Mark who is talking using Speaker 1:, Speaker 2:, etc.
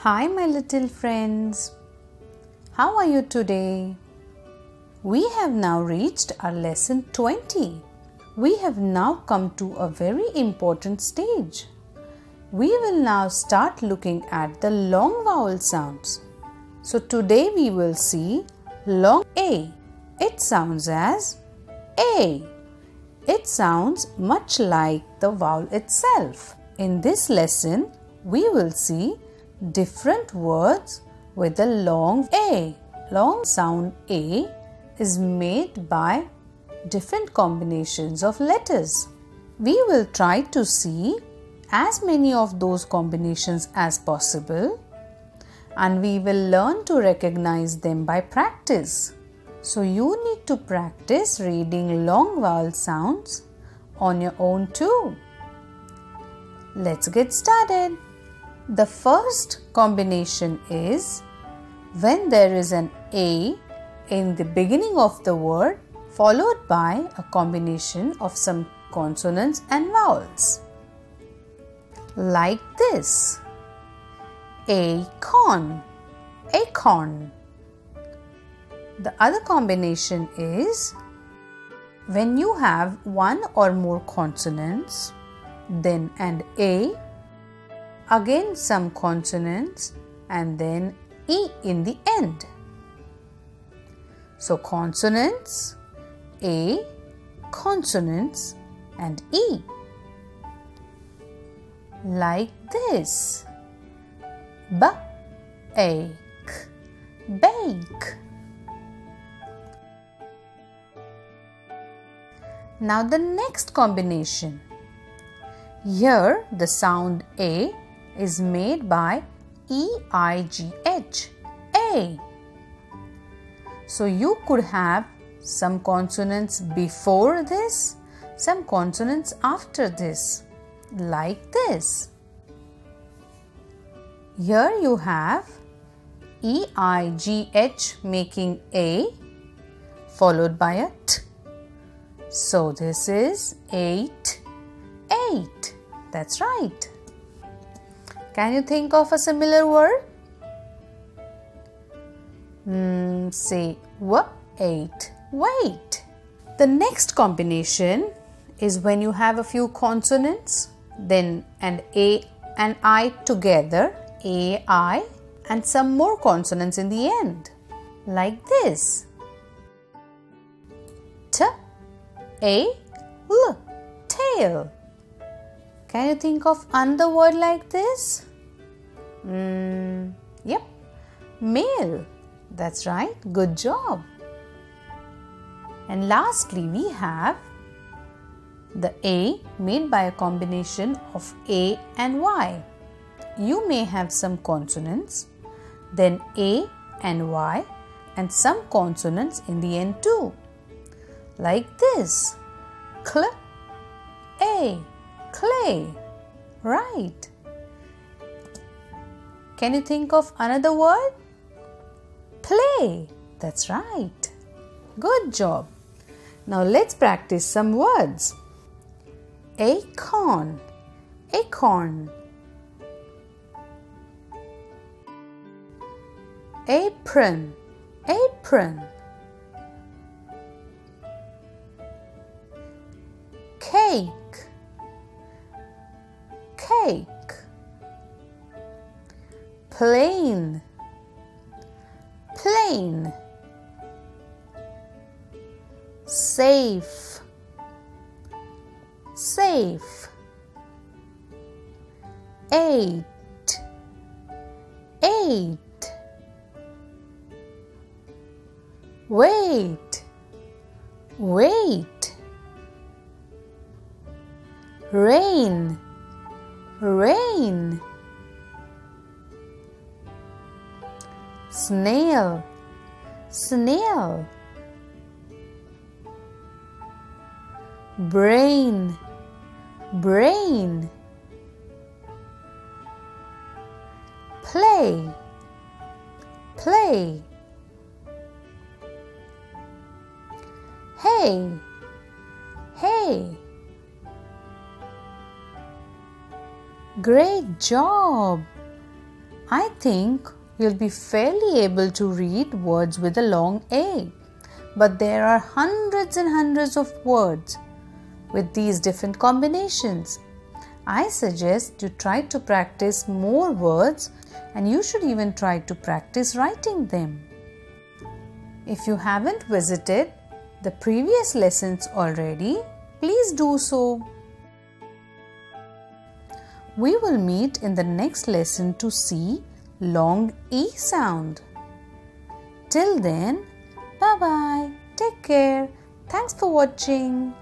Speaker 1: Hi my little friends, how are you today? We have now reached our lesson 20. We have now come to a very important stage. We will now start looking at the long vowel sounds. So today we will see long A. It sounds as A. It sounds much like the vowel itself. In this lesson, we will see different words with the long A. Long sound A is made by different combinations of letters. We will try to see as many of those combinations as possible, and we will learn to recognize them by practice. So you need to practice reading long vowel sounds on your own too. Let's get started. The first combination is when there is an A in the beginning of the word followed by a combination of some consonants and vowels. Like this. Acorn, acorn. The other combination is when you have one or more consonants, then an A, again some consonants, and then E in the end. So consonants, A, consonants, and E. Like this. Bake, bake. Now the next combination. Here the sound A is made by E-I-G-H, A. So you could have some consonants before this, some consonants after this, like this. Here you have E-I-G-H making A followed by a T. So this is 8, 8. That's right. Can you think of a similar word? Say wait, wait. The next combination is when you have a few consonants, then an A and I together, A-I, and some more consonants in the end, like this. T-A-L, tail. Can you think of another word like this? Yep, male. That's right, good job. And lastly, we have the A made by a combination of A and Y. You may have some consonants, then A and Y, and some consonants in the end too. Like this. Cl-A, clay. Right. Can you think of another word? Play. That's right. Good job. Now let's practice some words. Acorn, acorn. Apron, apron. Cake, cake. Plane, plane. Safe, safe. 8, 8. Wait, wait. Rain, rain. Snail, snail. Brain, brain. Play, play. Hey, hey. Great job! I think you'll be fairly able to read words with a long A. But there are hundreds and hundreds of words with these different combinations. I suggest you try to practice more words, and you should even try to practice writing them. If you haven't visited the previous lessons already, please do so. We will meet in the next lesson to see long E sound. Till then, bye bye. Take care. Thanks for watching.